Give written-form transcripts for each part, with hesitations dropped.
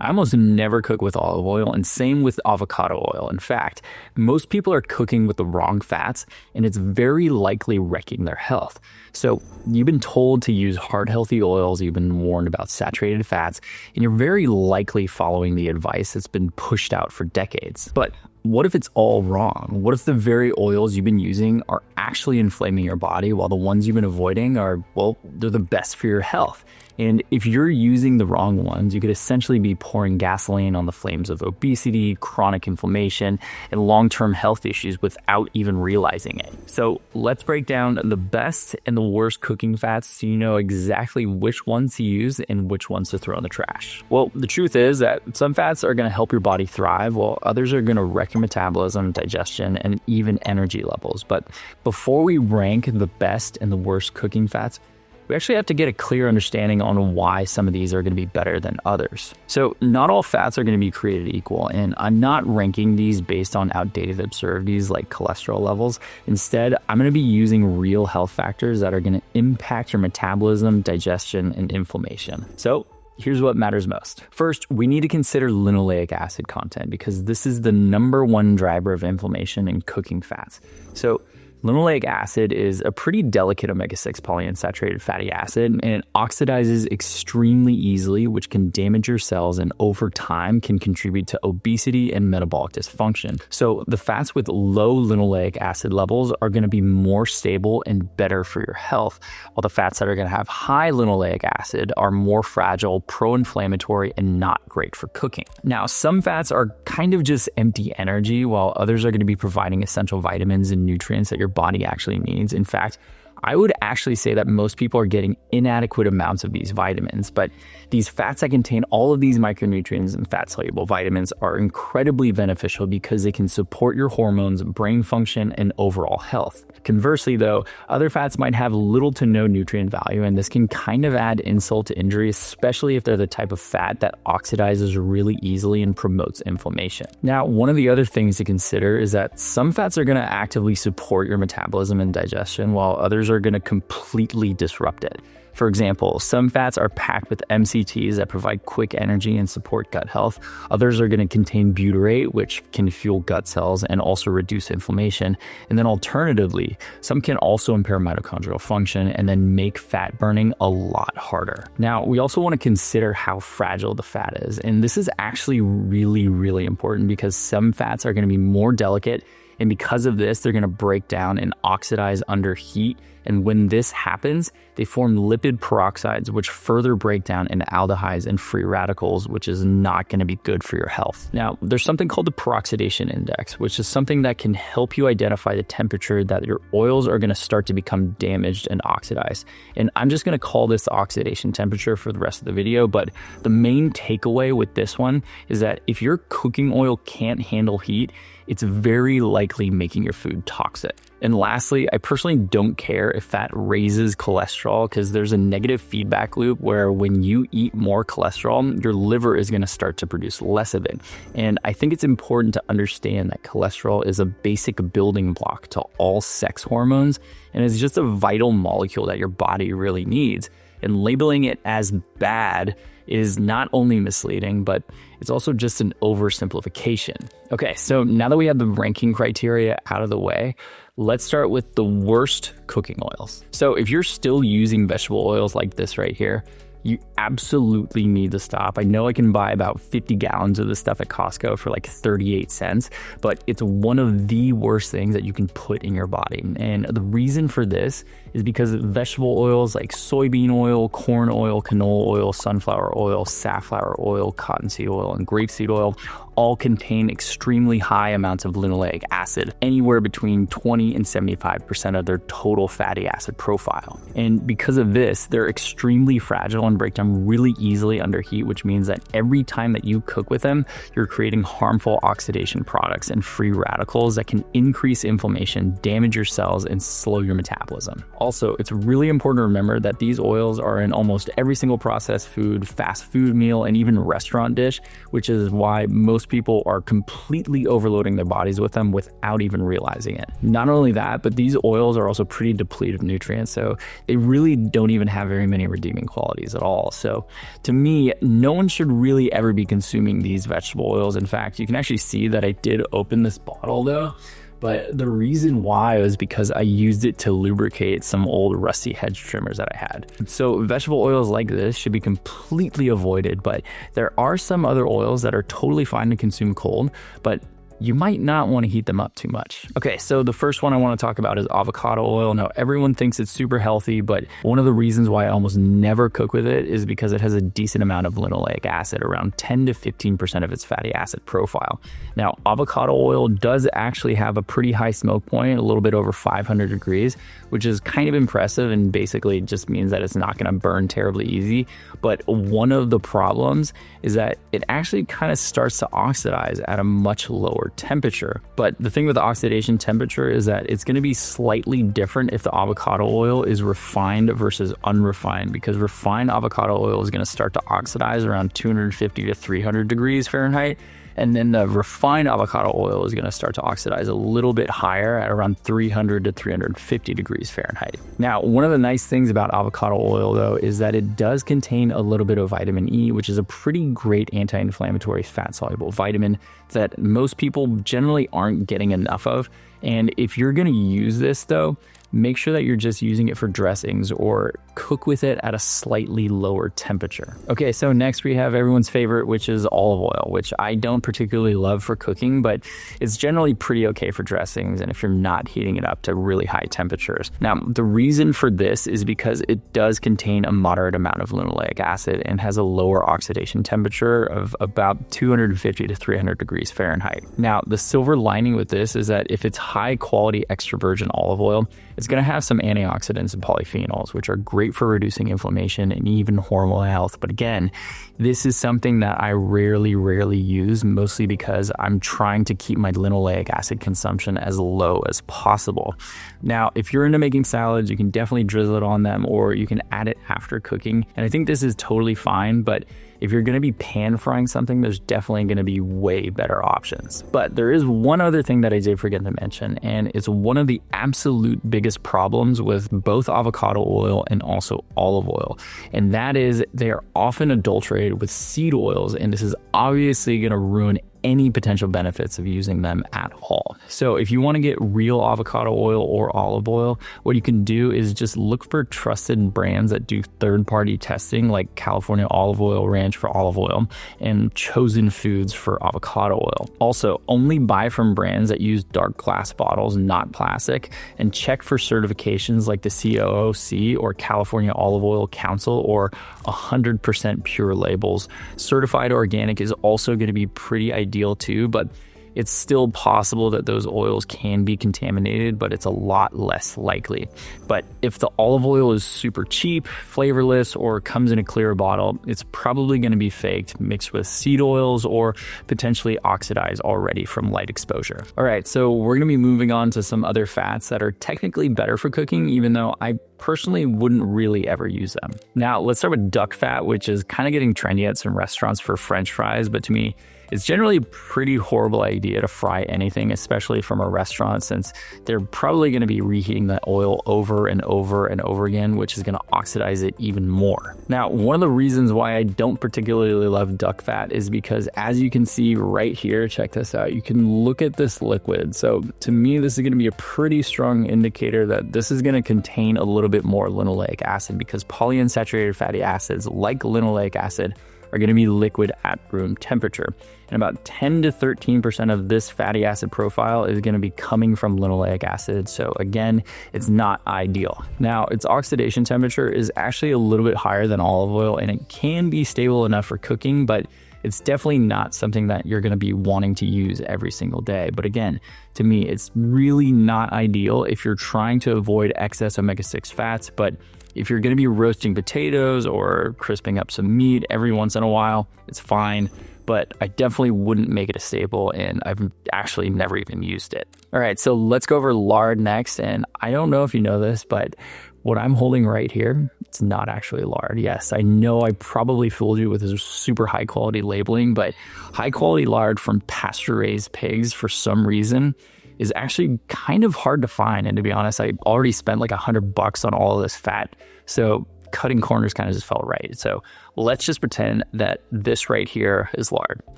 I almost never cook with olive oil, and same with avocado oil. In fact, most people are cooking with the wrong fats, and it's very likely wrecking their health. So you've been told to use heart healthy oils, you've been warned about saturated fats, and you're very likely following the advice that's been pushed out for decades. But what if it's all wrong? What if the very oils you've been using are actually inflaming your body while the ones you've been avoiding are, well, they're the best for your health? And if you're using the wrong ones, you could essentially be pouring gasoline on the flames of obesity, chronic inflammation, and long-term health issues without even realizing it. So let's break down the best and the worst cooking fats so you know exactly which ones to use and which ones to throw in the trash. Well, the truth is that some fats are going to help your body thrive, while others are going to wreck your metabolism, digestion, and even energy levels. But before we rank the best and the worst cooking fats, we actually have to get a clear understanding on why some of these are going to be better than others. So not all fats are going to be created equal, and I'm not ranking these based on outdated absurdities like cholesterol levels. Instead, I'm going to be using real health factors that are going to impact your metabolism, digestion, and inflammation. So here's what matters most. First, we need to consider linoleic acid content because this is the #1 driver of inflammation in cooking fats. So linoleic acid is a pretty delicate omega-6 polyunsaturated fatty acid, and it oxidizes extremely easily, which can damage your cells and over time can contribute to obesity and metabolic dysfunction. So the fats with low linoleic acid levels are going to be more stable and better for your health, while the fats that are going to have high linoleic acid are more fragile, pro-inflammatory, and not great for cooking. Now, some fats are kind of just empty energy, while others are going to be providing essential vitamins and nutrients that your body actually needs. In fact, I would actually say that most people are getting inadequate amounts of these vitamins, but these fats that contain all of these micronutrients and fat-soluble vitamins are incredibly beneficial because they can support your hormones, brain function, and overall health. Conversely, though, other fats might have little to no nutrient value, and this can kind of add insult to injury, especially if they're the type of fat that oxidizes really easily and promotes inflammation. Now, one of the other things to consider is that some fats are going to actively support your metabolism and digestion, while others are going to completely disrupt it. For example, some fats are packed with MCTs that provide quick energy and support gut health. Others are going to contain butyrate, which can fuel gut cells and also reduce inflammation. And then alternatively, some can also impair mitochondrial function and then make fat burning a lot harder. Now, we also want to consider how fragile the fat is. And this is actually really, really important because some fats are going to be more delicate. And because of this, they're going to break down and oxidize under heat. And when this happens, they form lipid peroxides, which further break down into aldehydes and free radicals, which is not going to be good for your health. Now, there's something called the peroxidation index, which is something that can help you identify the temperature that your oils are going to start to become damaged and oxidized. And I'm just going to call this the oxidation temperature for the rest of the video. But the main takeaway with this one is that if your cooking oil can't handle heat, it's very likely making your food toxic. And lastly, I personally don't care if fat raises cholesterol because there's a negative feedback loop where when you eat more cholesterol, your liver is going to start to produce less of it. And I think it's important to understand that cholesterol is a basic building block to all sex hormones and is just a vital molecule that your body really needs. And labeling it as bad is not only misleading, but it's also just an oversimplification. Okay, so now that we have the ranking criteria out of the way, let's start with the worst cooking oils. So if you're still using vegetable oils like this right here, you absolutely need to stop. I know I can buy about 50 gallons of this stuff at Costco for like 38 cents, but it's one of the worst things that you can put in your body. And the reason for this is because vegetable oils like soybean oil, corn oil, canola oil, sunflower oil, safflower oil, cottonseed oil, and grapeseed oil all contain extremely high amounts of linoleic acid, anywhere between 20 and 75% of their total fatty acid profile. And because of this, they're extremely fragile and break down really easily under heat, which means that every time that you cook with them, you're creating harmful oxidation products and free radicals that can increase inflammation, damage your cells, and slow your metabolism. Also, it's really important to remember that these oils are in almost every single processed food, fast food meal, and even restaurant dish, which is why most people are completely overloading their bodies with them without even realizing it. Not only that, but these oils are also pretty depleted of nutrients, so they really don't even have very many redeeming qualities at all. So to me, no one should really ever be consuming these vegetable oils. In fact, you can actually see that I did open this bottle though, but the reason why was because I used it to lubricate some old rusty hedge trimmers that I had. So vegetable oils like this should be completely avoided, but there are some other oils that are totally fine to consume cold, but you might not want to heat them up too much. Okay, so the first one I want to talk about is avocado oil. Now, everyone thinks it's super healthy, but one of the reasons why I almost never cook with it is because it has a decent amount of linoleic acid, around 10 to 15% of its fatty acid profile. Now, avocado oil does actually have a pretty high smoke point, a little bit over 500 degrees, which is kind of impressive and basically just means that it's not going to burn terribly easy. But one of the problems is that it actually kind of starts to oxidize at a much lower temperature. But the thing with oxidation temperature is that it's going to be slightly different if the avocado oil is refined versus unrefined, because refined avocado oil is going to start to oxidize around 250 to 300 degrees Fahrenheit. And then the refined avocado oil is going to start to oxidize a little bit higher at around 300 to 350 degrees Fahrenheit. Now, one of the nice things about avocado oil, though, is that it does contain a little bit of vitamin E, which is a pretty great anti-inflammatory fat-soluble vitamin that most people generally aren't getting enough of. And if you're going to use this, though, make sure that you're just using it for dressings or cook with it at a slightly lower temperature. Okay, so next we have everyone's favorite, which is olive oil, which I don't particularly love for cooking, but it's generally pretty okay for dressings and if you're not heating it up to really high temperatures. Now, the reason for this is because it does contain a moderate amount of linoleic acid and has a lower oxidation temperature of about 250 to 300 degrees Fahrenheit. Now, the silver lining with this is that if it's high quality extra virgin olive oil, it's going to have some antioxidants and polyphenols, which are great for reducing inflammation and even hormonal health. But again, this is something that I rarely use, mostly because I'm trying to keep my linoleic acid consumption as low as possible. Now, if you're into making salads, you can definitely drizzle it on them, or you can add it after cooking. And I think this is totally fine, but if you're going to be pan frying something, there's definitely going to be way better options. But there is one other thing that I did forget to mention, and it's one of the absolute biggest problems with both avocado oil and also olive oil. And that is they are often adulterated with seed oils, and this is obviously going to ruin any potential benefits of using them at all. So if you want to get real avocado oil or olive oil, what you can do is just look for trusted brands that do third-party testing, like California Olive Oil Ranch for olive oil and Chosen Foods for avocado oil. Also, only buy from brands that use dark glass bottles, not plastic, and check for certifications like the COOC or California Olive Oil Council or 100% pure labels. Certified organic is also going to be pretty ideal too, but it's still possible that those oils can be contaminated, but it's a lot less likely. But if the olive oil is super cheap, flavorless, or comes in a clear bottle, it's probably going to be faked, mixed with seed oils, or potentially oxidized already from light exposure. All right, so we're going to be moving on to some other fats that are technically better for cooking, even though I personally wouldn't really ever use them. Now, let's start with duck fat, which is kind of getting trendy at some restaurants for French fries, but to me, it's generally a pretty horrible idea to fry anything, especially from a restaurant, since they're probably going to be reheating that oil over and over and over again, which is going to oxidize it even more. Now, one of the reasons why I don't particularly love duck fat is because, as you can see right here, check this out, you can look at this liquid. So to me, this is going to be a pretty strong indicator that this is going to contain a little bit more linoleic acid, because polyunsaturated fatty acids like linoleic acid are going to be liquid at room temperature. And about 10 to 13% of this fatty acid profile is going to be coming from linoleic acid. So again, it's not ideal. Now, its oxidation temperature is actually a little bit higher than olive oil, and it can be stable enough for cooking, but it's definitely not something that you're going to be wanting to use every single day. But again, to me, it's really not ideal if you're trying to avoid excess omega-6 fats. But if you're going to be roasting potatoes or crisping up some meat every once in a while, it's fine. But I definitely wouldn't make it a staple, and I've actually never even used it. All right, so let's go over lard next. And I don't know if you know this, but What I'm holding right here, it's not actually lard. Yes, I know I probably fooled you with this super high quality labeling, but high quality lard from pasture raised pigs for some reason is actually kind of hard to find. And to be honest, I already spent like $100 on all of this fat. So cutting corners kind of just felt right. So let's just pretend that this right here is lard.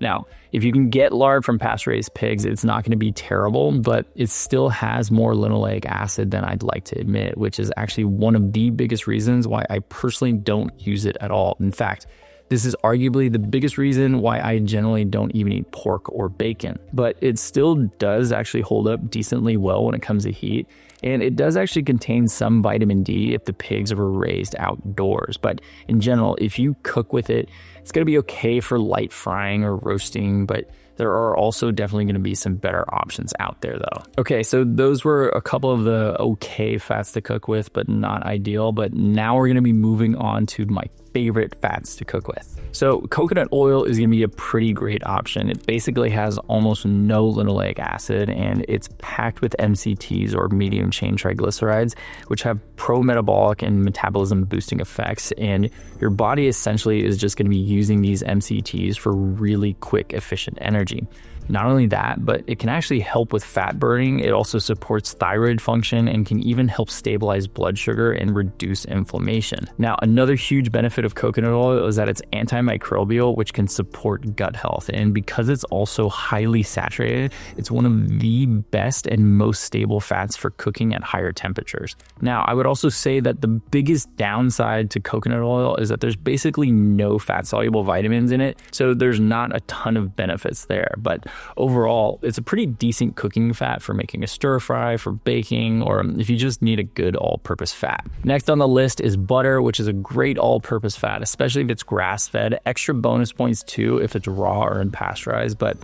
Now, if you can get lard from pasture-raised pigs, it's not going to be terrible, but it still has more linoleic acid than I'd like to admit, which is actually one of the biggest reasons why I personally don't use it at all. In fact, this is arguably the biggest reason why I generally don't even eat pork or bacon, but it still does actually hold up decently well when it comes to heat. And it does actually contain some vitamin D if the pigs were raised outdoors. But in general, if you cook with it, it's going to be okay for light frying or roasting, but there are also definitely going to be some better options out there though. Okay, so those were a couple of the okay fats to cook with, but not ideal. But now we're going to be moving on to my favorite fats to cook with. So coconut oil is going to be a pretty great option. It basically has almost no linoleic acid, and it's packed with MCTs or medium chain triglycerides, which have pro-metabolic and metabolism boosting effects. And your body essentially is just going to be using these MCTs for really quick, efficient energy. Not only that, but it can actually help with fat burning. It also supports thyroid function and can even help stabilize blood sugar and reduce inflammation. Now, another huge benefit of coconut oil is that it's antimicrobial, which can support gut health. And because it's also highly saturated, it's one of the best and most stable fats for cooking at higher temperatures. Now, I would also say that the biggest downside to coconut oil is that there's basically no fat-soluble vitamins in it, so there's not a ton of benefits there. But overall, it's a pretty decent cooking fat for making a stir fry, for baking, or if you just need a good all-purpose fat. Next on the list is butter, which is a great all-purpose fat, especially if it's grass-fed. Extra bonus points too if it's raw or unpasteurized, but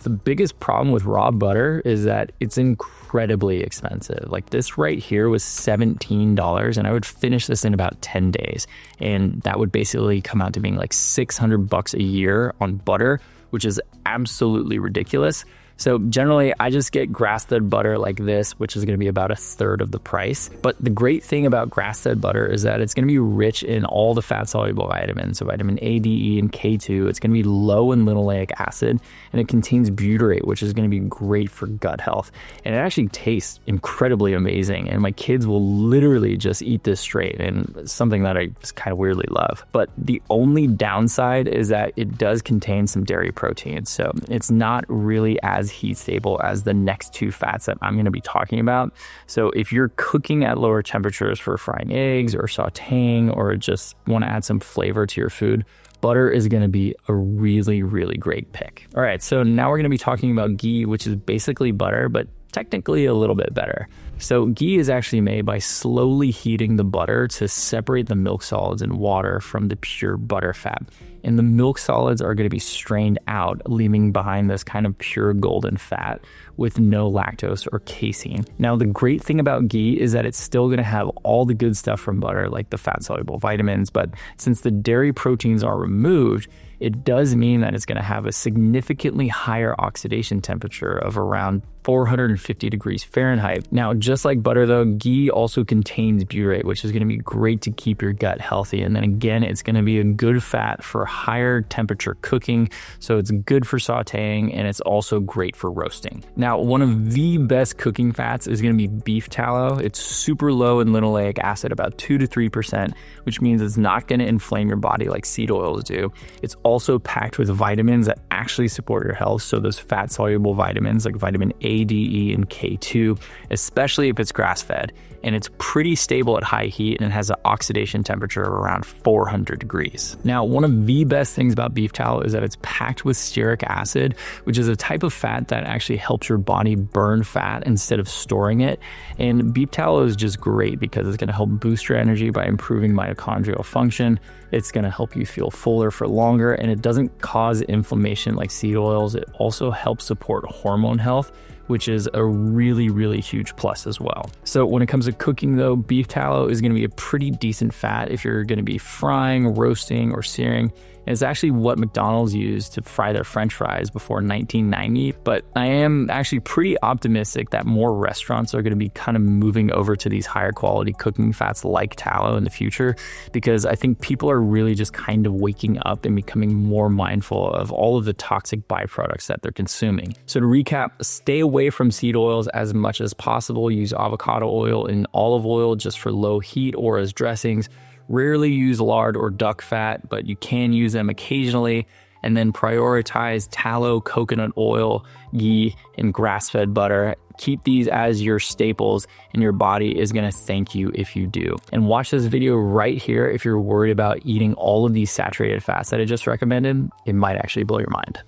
the biggest problem with raw butter is that it's incredibly expensive. Like this right here was $17, and I would finish this in about 10 days. And that would basically come out to being like $600 a year on butter, which is absolutely ridiculous. So generally, I just get grass-fed butter like this, which is going to be about a third of the price. But the great thing about grass-fed butter is that it's going to be rich in all the fat-soluble vitamins. So vitamin A, D, E, and K2. It's going to be low in linoleic acid, and it contains butyrate, which is going to be great for gut health. And it actually tastes incredibly amazing. And my kids will literally just eat this straight, and it's something that I just kind of weirdly love. But the only downside is that it does contain some dairy protein. So it's not really as heat stable as the next two fats that I'm going to be talking about. So if you're cooking at lower temperatures for frying eggs or sauteing, or just want to add some flavor to your food, butter is going to be a really, really great pick. All right, so now we're going to be talking about ghee, which is basically butter, but technically a little bit better. So ghee is actually made by slowly heating the butter to separate the milk solids and water from the pure butter fat. And the milk solids are going to be strained out, leaving behind this kind of pure golden fat with no lactose or casein. Now, the great thing about ghee is that it's still going to have all the good stuff from butter, like the fat-soluble vitamins, but since the dairy proteins are removed, it does mean that it's going to have a significantly higher oxidation temperature of around 450 degrees Fahrenheit. Now, just like butter though, ghee also contains butyrate, which is going to be great to keep your gut healthy. And then again, it's going to be a good fat for higher temperature cooking. So it's good for sauteing, and it's also great for roasting. Now, one of the best cooking fats is going to be beef tallow. It's super low in linoleic acid, about 2 to 3%, which means it's not going to inflame your body like seed oils do. It's also packed with vitamins that actually support your health. So those fat soluble vitamins like vitamin A, D, E, and K2, especially if it's grass-fed. And it's pretty stable at high heat, and it has an oxidation temperature of around 400 degrees. Now, one of the best things about beef tallow is that it's packed with stearic acid, which is a type of fat that actually helps your body burn fat instead of storing it. And beef tallow is just great because it's going to help boost your energy by improving mitochondrial function. It's going to help you feel fuller for longer, and it doesn't cause inflammation like seed oils. It also helps support hormone health, which is a really, really huge plus as well. So when it comes to cooking though, beef tallow is going to be a pretty decent fat if you're going to be frying, roasting, or searing. It's actually what McDonald's used to fry their French fries before 1990. But I am actually pretty optimistic that more restaurants are going to be kind of moving over to these higher quality cooking fats like tallow in the future, because I think people are really just kind of waking up and becoming more mindful of all of the toxic byproducts that they're consuming. So to recap, stay away from seed oils as much as possible. Use avocado oil and olive oil just for low heat or as dressings. Rarely use lard or duck fat, but you can use them occasionally. And then prioritize tallow, coconut oil, ghee, and grass-fed butter. Keep these as your staples, and your body is going to thank you if you do. And watch this video right here if you're worried about eating all of these saturated fats that I just recommended. It might actually blow your mind.